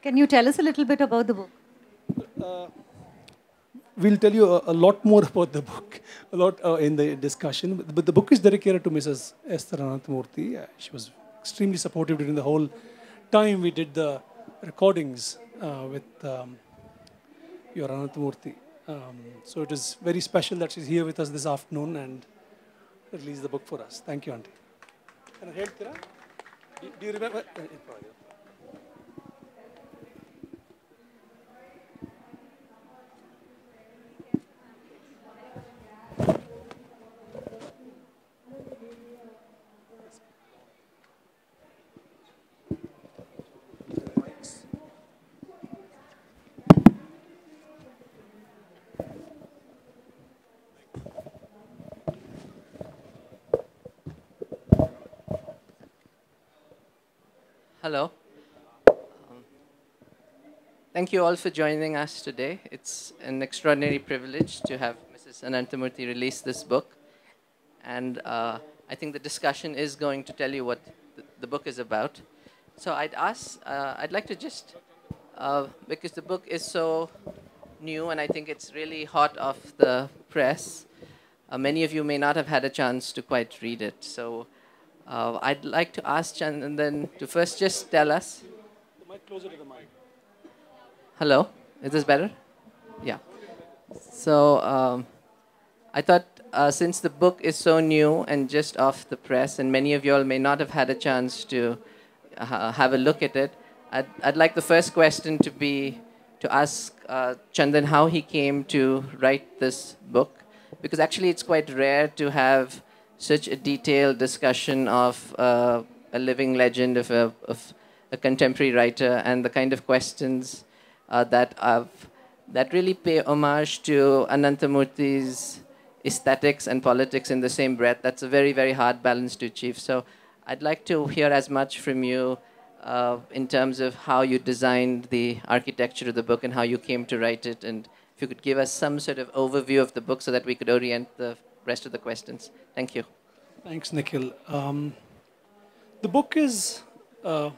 Can you tell us a little bit about the book? We'll tell you a lot more about the book, a lot in the discussion. But the book is dedicated to Mrs. Esther Ananthamurthy. She was extremely supportive during the whole time we did the recordings with your Ananthamurthy. So it is very special that she's here with us this afternoon and released the book for us. Thank you, Auntie. Can I help, Tira? Do you remember? Hello. Thank you all for joining us today. It's an extraordinary privilege to have Mrs. Ananthamurthy release this book. And I think the discussion is going to tell you what the book is about. So I'd like to just, because the book is so new and I think it's really hot off the press, many of you may not have had a chance to quite read it. So I'd like to ask Chandan to first just tell us. The mic closer to the mic. Hello, is this better? Yeah. So I thought since the book is so new and just off the press, and many of you all may not have had a chance to have a look at it, I'd like the first question to be to ask Chandan how he came to write this book, because actually it's quite rare to have such a detailed discussion of a living legend of a contemporary writer and the kind of questions that really pay homage to Ananthamurthy's aesthetics and politics in the same breath. That's a very, very hard balance to achieve. So I'd like to hear as much from you in terms of how you designed the architecture of the book and how you came to write it. And if you could give us some sort of overview of the book so that we could orient the rest of the questions. Thank you. Thanks, Nikhil. The book is a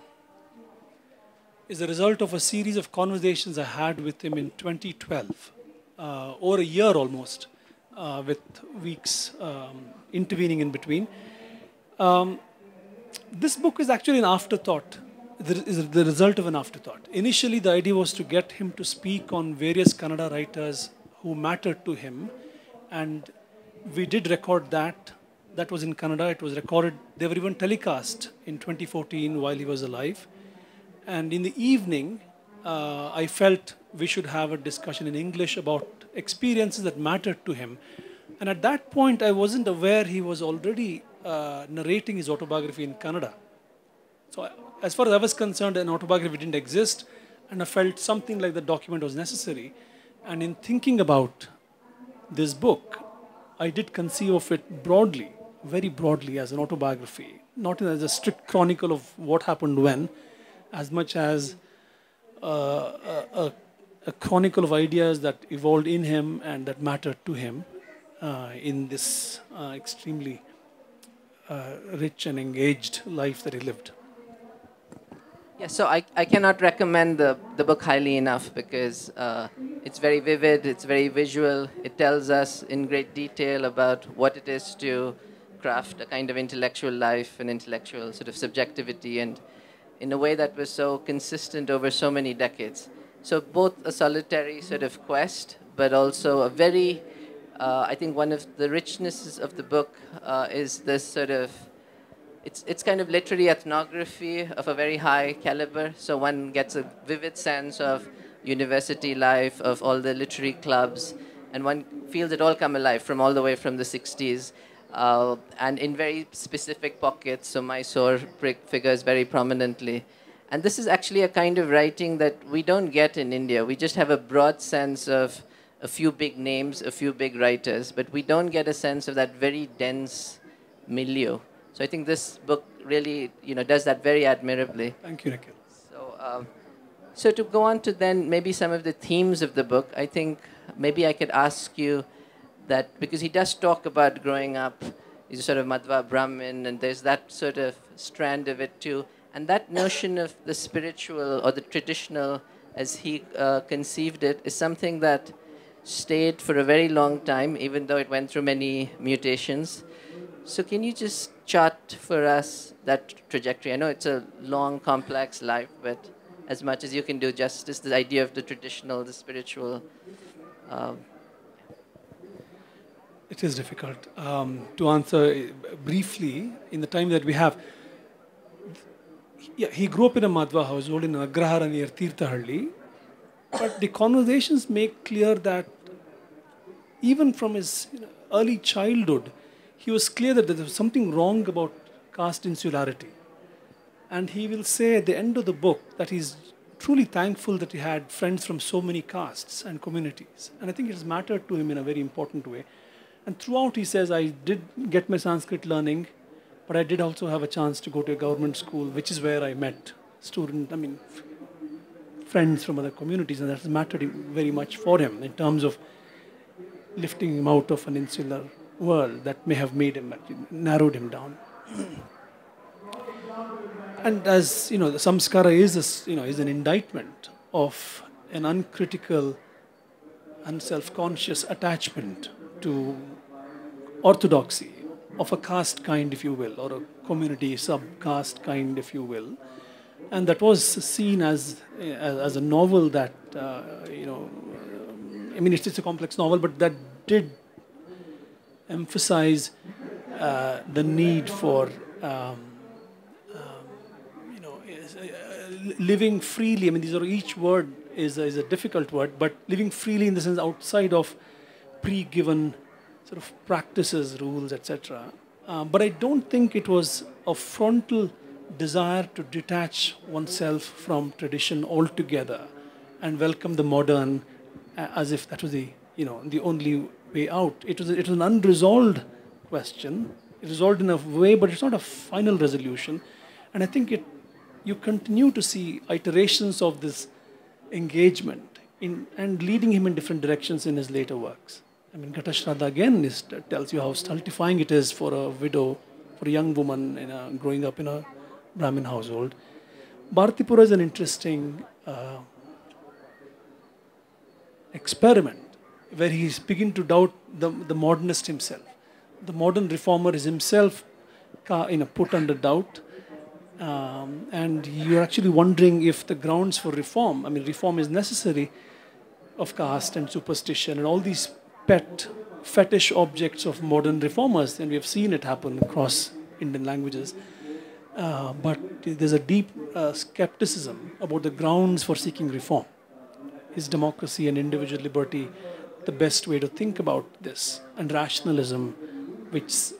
result of a series of conversations I had with him in 2012, over a year almost, with weeks intervening in between. This book is actually an afterthought. Is the result of an afterthought. Initially, the idea was to get him to speak on various Kannada writers who mattered to him, and we did record that. That was in Kannada. It was recorded. They were even telecast in 2014 while he was alive. And in the evening, I felt we should have a discussion in English about experiences that mattered to him. And at that point, I wasn't aware he was already narrating his autobiography in Kannada. So as far as I was concerned, an autobiography didn't exist, and I felt something like the document was necessary. And in thinking about this book, I did conceive of it broadly, very broadly, as an autobiography, not as a strict chronicle of what happened when, as much as a chronicle of ideas that evolved in him and that mattered to him in this extremely rich and engaged life that he lived. Yeah, so I cannot recommend the book highly enough because it's very vivid, it's very visual. It tells us in great detail about what it is to craft a kind of intellectual life, an intellectual sort of subjectivity, and in a way that was so consistent over so many decades. So both a solitary sort of quest, but also a very, I think one of the richnesses of the book is this sort of, it's kind of literary ethnography of a very high caliber. So one gets a vivid sense of university life, of all the literary clubs, and one feels it all come alive from all the way from the 60s. And in very specific pockets, so Mysore figures very prominently. And this is actually a kind of writing that we don't get in India. We just have a broad sense of a few big names, a few big writers, but we don't get a sense of that very dense milieu. So I think this book really, does that very admirably. Thank you, Nikhil. So to go on to then maybe some of the themes of the book, I think maybe I could ask you that, because he does talk about growing up, he's a sort of Madhva Brahmin, and there's that sort of strand of it too. And that notion of the spiritual or the traditional, as he conceived it, is something that stayed for a very long time, even though it went through many mutations. So can you just chart for us that trajectory? I know it's a long, complex life, but as much as you can do justice, the idea of the traditional, the spiritual. It is difficult to answer briefly in the time that we have. Yeah, he grew up in a Madhva household in Agrahara near Tirthahalli. But the conversations make clear that even from his early childhood, he was clear that there was something wrong about caste insularity. And he will say at the end of the book that he's truly thankful that he had friends from so many castes and communities. And I think it has mattered to him in a very important way. And throughout he says, I did get my Sanskrit learning, but I did also have a chance to go to a government school, which is where I met friends from other communities, and that has mattered very much for him in terms of lifting him out of an insular world that may have made him, narrowed him down. And as you know, the samskara is an indictment of an uncritical and self-conscious attachment to orthodoxy of a caste kind, if you will, or a community sub-caste kind, if you will. And that was seen as a novel that, it's a complex novel, but that did emphasize the need for, living freely. I mean, each word is a difficult word, but living freely in the sense outside of pre-given sort of practices, rules, etc. But I don't think it was a frontal desire to detach oneself from tradition altogether and welcome the modern as if that was the only way out. It was an unresolved question. It resolved in a way, but it's not a final resolution. And I think you continue to see iterations of this engagement and leading him in different directions in his later works. I mean, Ghata Shraddha again tells you how stultifying it is for a widow, for a young woman growing up in a Brahmin household. Bharatipura is an interesting experiment where he's beginning to doubt the modernist himself. The modern reformer is himself put under doubt. And you're actually wondering if the grounds for reform, reform is necessary of caste and superstition and all these fetish objects of modern reformers, and we have seen it happen across Indian languages. But there's a deep skepticism about the grounds for seeking reform. Is democracy and individual liberty the best way to think about this? And rationalism, which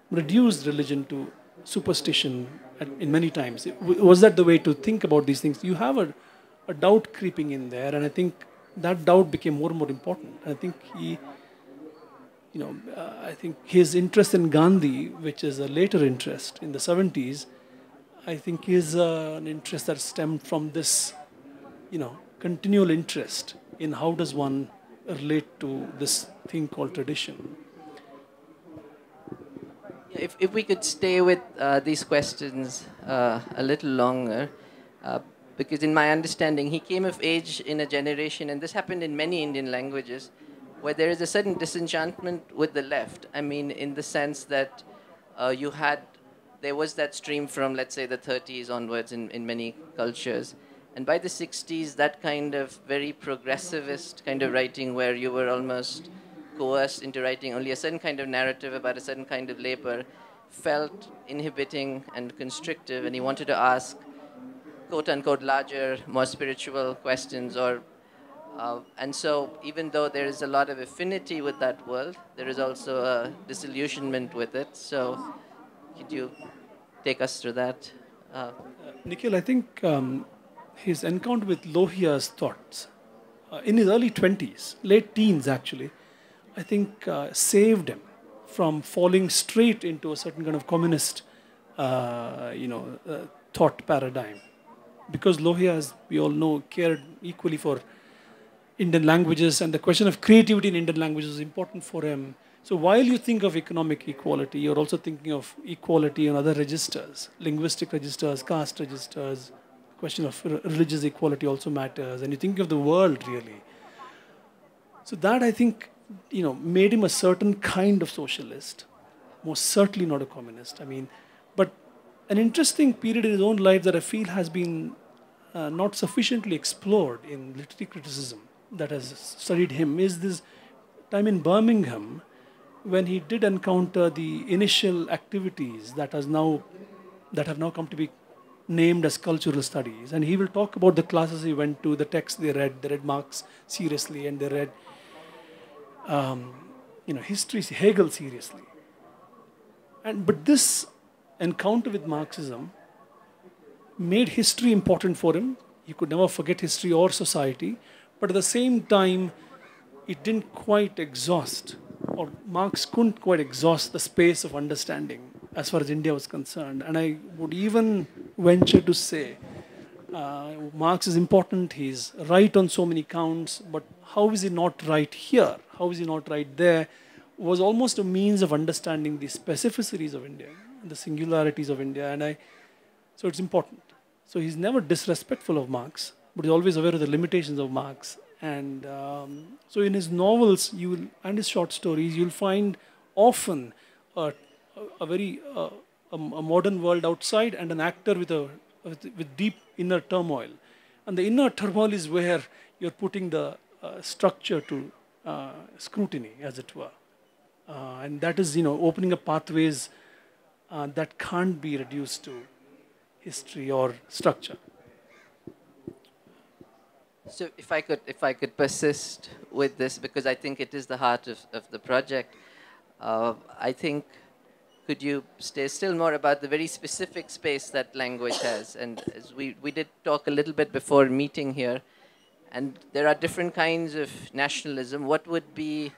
reduced religion to superstition in many times. Was that the way to think about these things? You have a doubt creeping in there, and I think that doubt became more and more important. And I think I think his interest in Gandhi, which is a later interest in the 70s, I think is an interest that stemmed from this, continual interest in how does one relate to this thing called tradition. If we could stay with these questions a little longer, because in my understanding, he came of age in a generation, and this happened in many Indian languages, where there is a certain disenchantment with the left. I mean, in the sense that there was that stream from, let's say, the 30s onwards in many cultures. And by the 60s, that kind of very progressivist kind of writing where you were almost coerced into writing only a certain kind of narrative about a certain kind of labor felt inhibiting and constrictive, and he wanted to ask quote-unquote larger, more spiritual questions. And so even though there is a lot of affinity with that world, there is also a disillusionment with it. So could you take us through that? Nikhil, I think his encounter with Lohia's thoughts in his early 20s, late teens actually, I think saved him from falling straight into a certain kind of communist, thought paradigm. Because Lohia, as we all know, cared equally for Indian languages, and the question of creativity in Indian languages is important for him. So while you think of economic equality, you're also thinking of equality on other registers, linguistic registers, caste registers. Question of religious equality also matters, and you think of the world really. So that I think, made him a certain kind of socialist, most certainly not a communist. I mean, but an interesting period in his own life that I feel has been not sufficiently explored in literary criticism that has studied him is this time in Birmingham when he did encounter the initial activities that have now come to be named as cultural studies. And he will talk about the classes he went to, the texts they read Marx seriously, and they read history, Hegel seriously. But this encounter with Marxism made history important for him. He could never forget history or society, but at the same time, it didn't quite exhaust, or Marx couldn't quite exhaust the space of understanding as far as India was concerned. And I would even venture to say Marx is important, he's right on so many counts, but how is he not right here? How is he not right there? Was almost a means of understanding the specificities of India, the singularities of India, so it's important. So he's never disrespectful of Marx, but he's always aware of the limitations of Marx. And so in his novels and his short stories, you'll find often a modern world outside and an actor with deep inner turmoil. And the inner turmoil is where you're putting the structure to scrutiny, as it were. And that is, opening up pathways that can't be reduced to history or structure. So if I could persist with this, because I think it is the heart of the project, I think, could you say still more about the very specific space that language has? And as we did talk a little bit before meeting here, and there are different kinds of nationalism. What would be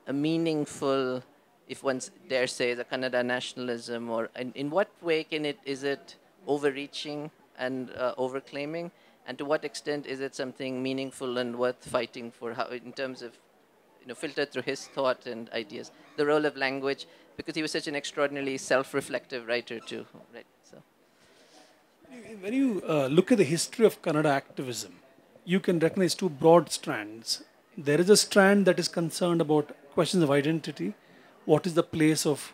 a meaningful, if one dare say, the Kannada nationalism, or in what way is it overreaching and overclaiming? And to what extent is it something meaningful and worth fighting for, in terms of, filtered through his thought and ideas? The role of language, because he was such an extraordinarily self-reflective writer too, right? So, when you look at the history of Kannada activism, you can recognize two broad strands. There is a strand that is concerned about questions of identity. What is the place of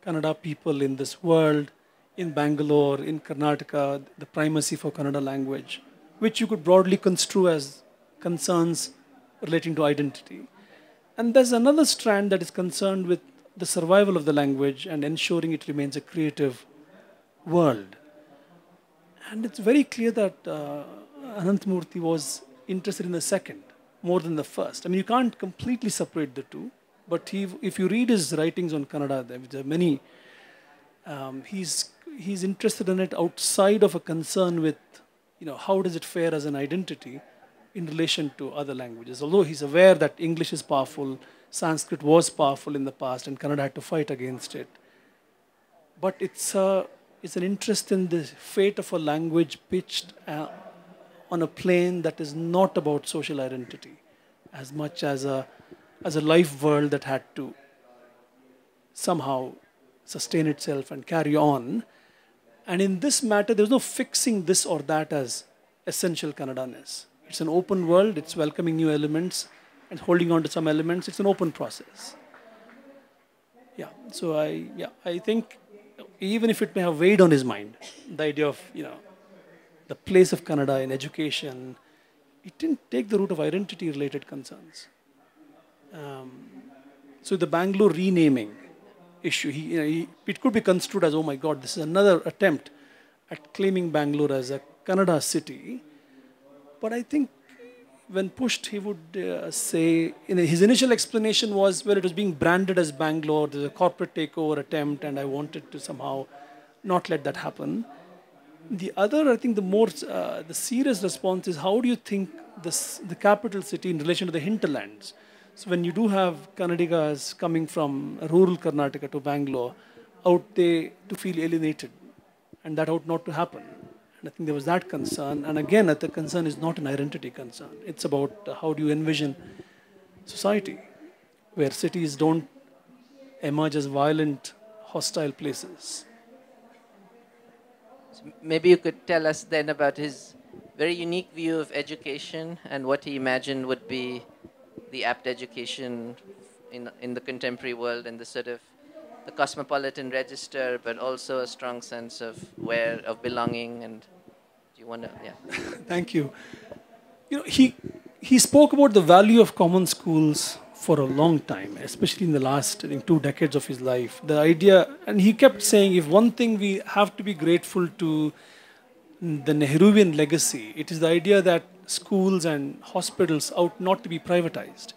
Kannada people in this world, in Bangalore, in Karnataka, the primacy for Kannada language, which you could broadly construe as concerns relating to identity. And there's another strand that is concerned with the survival of the language and ensuring it remains a creative world. And it's very clear that Ananthamurthy was interested in the second more than the first. I mean, you can't completely separate the two, but if you read his writings on Kannada, there are many, he's interested in it outside of a concern with, how does it fare as an identity in relation to other languages. Although he's aware that English is powerful, Sanskrit was powerful in the past, and Kannada had to fight against it. But it's an interest in the fate of a language pitched on a plane that is not about social identity, as much as a life world that had to somehow sustain itself and carry on. And in this matter, there's no fixing this or that as essential Kannadaness. It's an open world, it's welcoming new elements and holding on to some elements. It's an open process. Yeah, so I think even if it may have weighed on his mind, the idea of, the place of Kannada in education, it didn't take the route of identity-related concerns. So the Bangalore renaming issue, it could be construed as, oh my God, this is another attempt at claiming Bangalore as a Kannada city. But I think when pushed, he would say, his initial explanation was, well, it was being branded as Bangalore, there's a corporate takeover attempt, and I wanted to somehow not let that happen. The other, I think, the serious response is, how do you think the capital city in relation to the hinterlands? So when you do have Kannadigas coming from rural Karnataka to Bangalore, out there to feel alienated, and that ought not to happen. And I think there was that concern. And again, the concern is not an identity concern. It's about how do you envision society where cities don't emerge as violent, hostile places. So maybe you could tell us then about his very unique view of education and what he imagined would be the apt education in the contemporary world and the sort of the cosmopolitan register, but also a strong sense of belonging. And do you want to, yeah. Thank you. You know, he spoke about the value of common schools for a long time, especially in the last, I think, 2 decades of his life. The idea, and he kept saying, if one thing we have to be grateful to the Nehruvian legacy, it is the idea that schools and hospitals ought not to be privatized.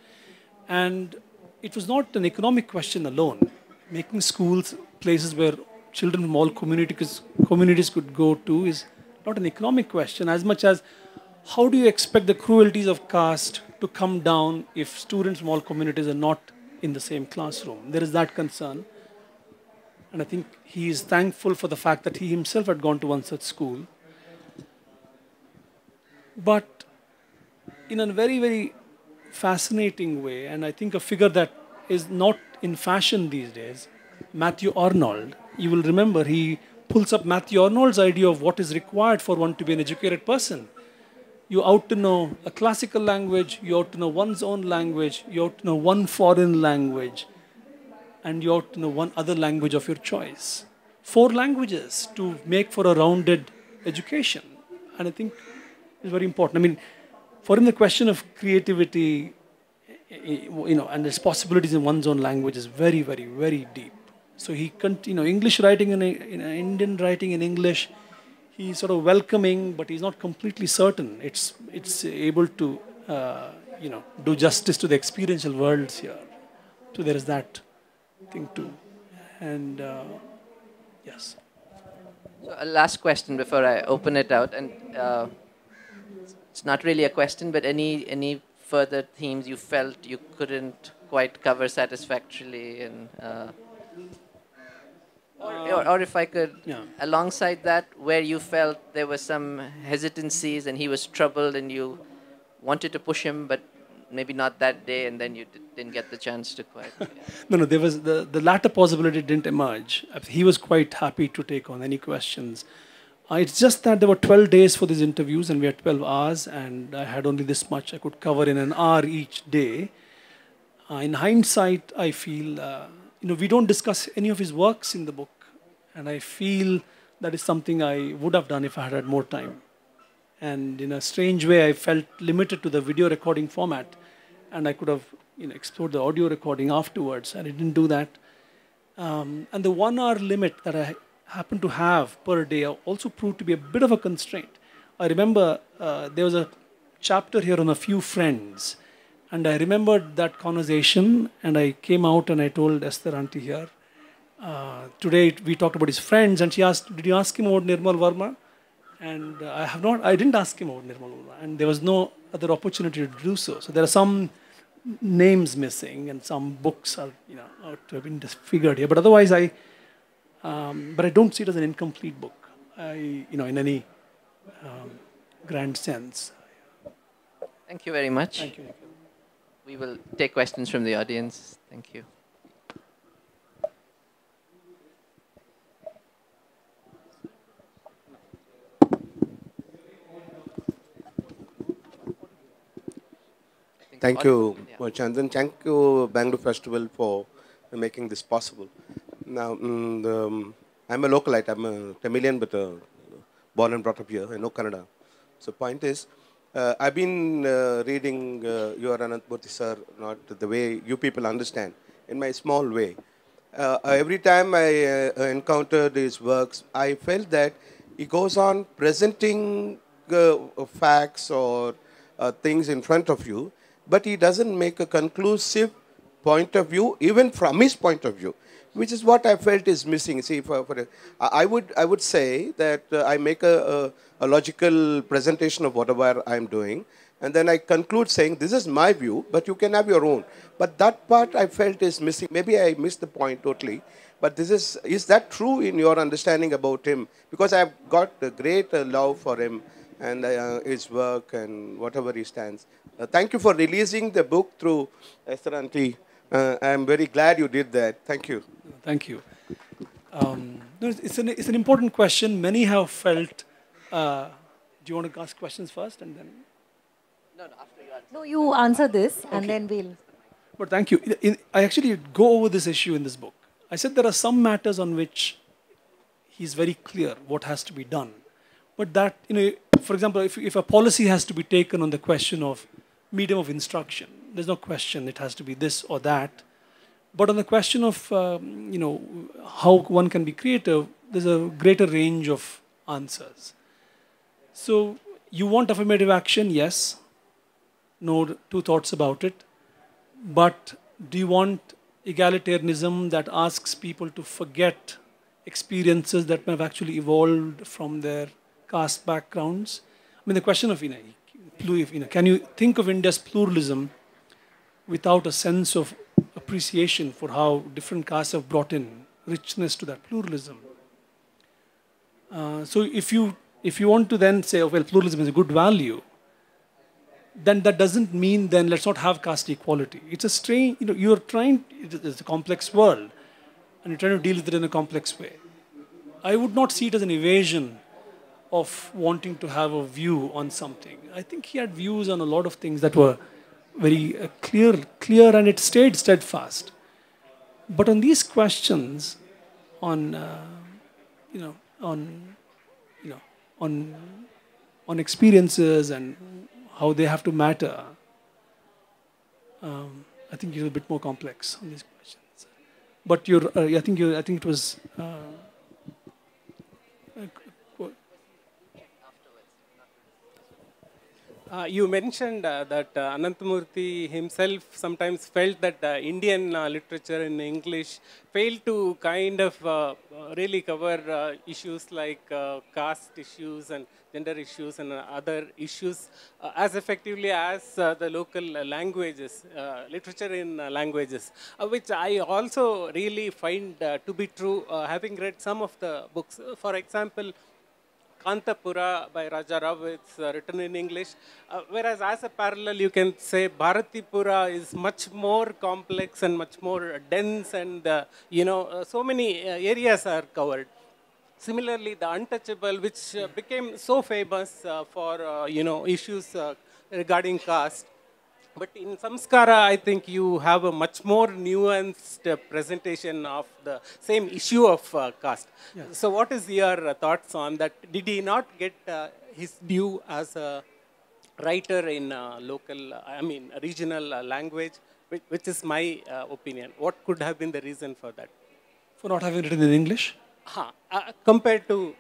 And it was not an economic question alone. Making schools places where children from all communities could go to is not an economic question as much as how do you expect the cruelties of caste to come down if students from all communities are not in the same classroom? There is that concern. And I think he is thankful for the fact that he himself had gone to one such school. But in a very, very fascinating way, and I think a figure that is not in fashion these days, Matthew Arnold, you will remember he pulls up Matthew Arnold's idea of what is required for one to be an educated person. You ought to know a classical language, you ought to know one's own language, you ought to know one foreign language, and you ought to know one other language of your choice. 4 languages to make for a rounded education. And I think it's very important. I mean, for him, the question of creativity, you know, and its possibilities in one's own language is very, very, very deep. So he, English writing in Indian writing in English, he's sort of welcoming, but he's not completely certain. It's able to, do justice to the experiential worlds here. So there is that thing too. And yes. So a last question before I open it out, and it's not really a question, but any further themes you felt you couldn't quite cover satisfactorily, and or if I could, alongside that, where you felt there were some hesitancies and he was troubled and you wanted to push him, but maybe not that day, and then you didn't get the chance to quite. Yeah. No, there was the latter possibility didn't emerge. He was quite happy to take on any questions. It's just that there were 12 days for these interviews and we had 12 hours and I had only this much I could cover in an hour each day. In hindsight, I feel, we don't discuss any of his works in the book. And I feel that is something I would have done if I had had more time. And in a strange way, I felt limited to the video recording format. And I could have explored the audio recording afterwards. And I didn't do that. And the 1 hour limit that I happened to have per day also proved to be a bit of a constraint. I remember there was a chapter here on a few friends. And I remembered that conversation. And I came out and I told Esther Auntie here, today we talked about his friends. And she asked, did you ask him about Nirmal Verma? And I didn't ask him about Nirmal Verma. And there was no other opportunity to do so. So there are some names missing and some books are, out to have been disfigured here. But otherwise, but I don't see it as an incomplete book, in any grand sense. Thank you very much. Thank you, Nikhil. We will take questions from the audience. Thank you. Thank you, Chandan. Thank you, Bangalore Festival, for making this possible. Now, I'm a localite. I'm a Tamilian, but born and brought up here. I know Kannada. So point is, I've been reading your Ananthamurthy sir, not the way you people understand, in my small way. Every time I encountered his works, I felt that he goes on presenting facts or things in front of you, but he doesn't make a conclusive point of view, even from his point of view, which is what I felt is missing. See, I would say that I make a logical presentation of whatever I'm doing, And then I conclude saying, this is my view, but you can have your own. But that part I felt is missing. Maybe I missed the point totally. But is that true in your understanding about him? Because I've got a great love for him and his work and whatever he stands. Thank you for releasing the book through Esther Auntie. I'm very glad you did that. Thank you. Thank you. No, it's an important question. Many have felt. Do you want to ask questions first and then? No, after you answer. No, you answer this and then we'll. But thank you. I actually go over this issue in this book. I said there are some matters on which he's very clear what has to be done. But that, for example, if a policy has to be taken on the question of medium of instruction, there's no question it has to be this or that. But on the question of, how one can be creative, there's a greater range of answers. So you want affirmative action? Yes. No two thoughts about it. But do you want egalitarianism that asks people to forget experiences that may have actually evolved from their caste backgrounds? I mean, the question of, can you think of India's pluralism without a sense of appreciation for how different castes have brought in richness to that pluralism? So if you want to then say, oh, well, pluralism is a good value, then that doesn't mean then let's not have caste equality. It's a strange, it's a complex world, and you're trying to deal with it in a complex way. I would not see it as an evasion of wanting to have a view on something. I think he had views on a lot of things that were very clear, and it stayed steadfast. But on these questions, on experiences and how they have to matter, I think you're a bit more complex on these questions. But I think it was. You mentioned that Ananthamurthy himself sometimes felt that Indian literature in English failed to kind of really cover issues like caste issues and gender issues and other issues as effectively as the local languages, literature in languages, which I also really find to be true, having read some of the books. For example, Kantapura by Raja Rao, it's written in English, whereas as a parallel you can say Bharatipura is much more complex and much more dense, and so many areas are covered. Similarly, The Untouchable, which became so famous for issues regarding caste. But in Samskara, I think you have a much more nuanced presentation of the same issue of caste. Yes. So what is your thoughts on that? Did he not get his due as a writer in regional language, which is my opinion? What could have been the reason for that? For not having written in English? Compared to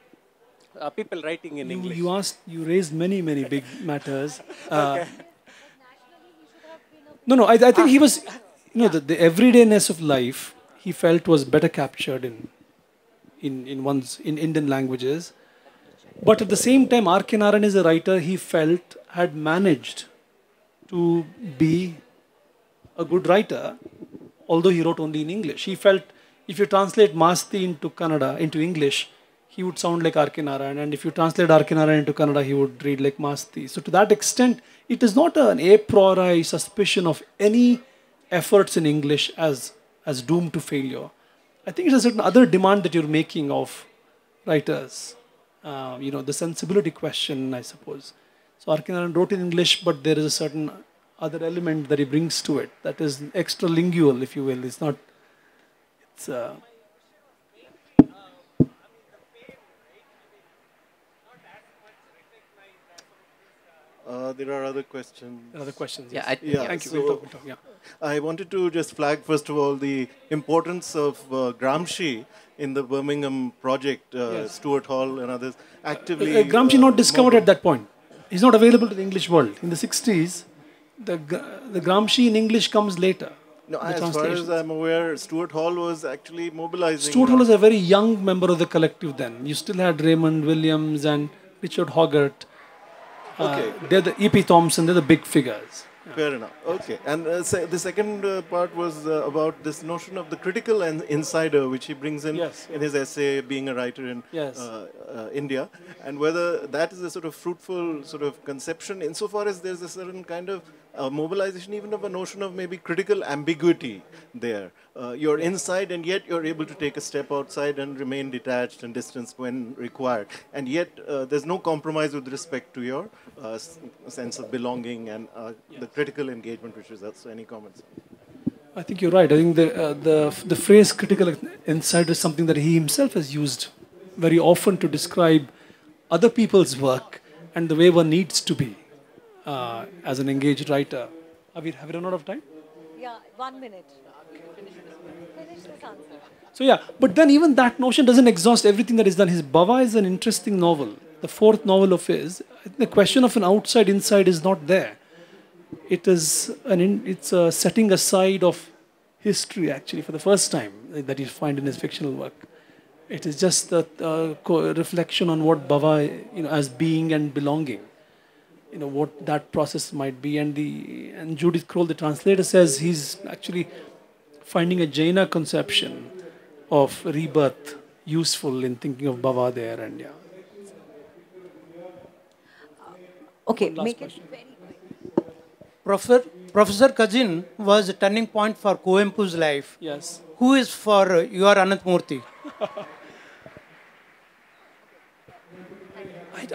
people writing in English. You raised many big matters. Okay. No, I think he was, the everydayness of life, he felt was better captured in Indian languages. But at the same time, R.K. Narayan is a writer he felt had managed to be a good writer, although he wrote only in English. He felt if you translate Masti into English, he would sound like R.K. Narayan, and if you translate R.K. Narayan into Kannada, he would read like Masti. So to that extent, it is not an a priori suspicion of any efforts in English as doomed to failure. I think it's a certain other demand that you're making of writers. The sensibility question, I suppose. So R.K. Narayan wrote in English, but there is a certain other element that he brings to it that is extralingual, if you will. It's not. It's. There are other questions. Other questions. Yeah, yes. Thank you. So we'll talk. Yeah. I wanted to just flag first of all the importance of Gramsci in the Birmingham project. Yes. Stuart Hall and others actively. Gramsci not discovered at that point. He's not available to the English world. In the 60s, the Gramsci in English comes later. No, as far as I'm aware, Stuart Hall was actually mobilizing. Stuart Hall was a very young member of the collective then. You still had Raymond Williams and Richard Hoggart. They're the E.P. Thompson, they're the big figures. Fair enough. Okay. And the second part was about this notion of the critical and insider, which he brings in in his essay, Being a Writer in India, and whether that is a sort of fruitful sort of conception insofar as there's a certain kind of mobilization even of a notion of maybe critical ambiguity there. You're inside and yet you're able to take a step outside and remain detached and distanced when required. And yet there's no compromise with respect to your sense of belonging and the critical engagement which results. So any comments? I think you're right. I think the phrase critical insight is something that he himself has used very often to describe other people's work and the way one needs to be as an engaged writer. Have we run out of time? Yeah, 1 minute. Finish this answer. So yeah, but then even that notion doesn't exhaust everything that is done. His Bava is an interesting novel. The fourth novel of his, the question of an outside-inside is not there. It is it's a setting aside of history actually for the first time that you find in his fictional work. It is just a reflection on what Bava, as being and belonging, what that process might be. And Judith Kroll, the translator, says he's actually finding a Jaina conception of rebirth useful in thinking of Bava there. And yeah. Okay, make it very Professor Kazin was a turning point for Kuvempu's life. Yes. Who is for your Ananthamurthy?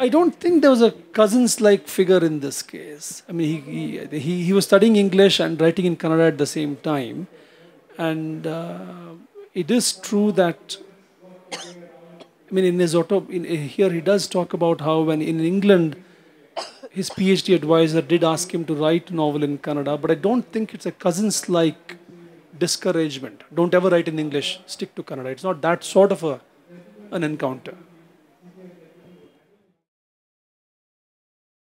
I don't think there was a cousins-like figure in this case. I mean, he was studying English and writing in Kannada at the same time. And it is true that, I mean, in his here he does talk about how when in England, his PhD advisor did ask him to write a novel in Kannada, but I don't think it's a cousins-like discouragement. Don't ever write in English, stick to Kannada. It's not that sort of an encounter.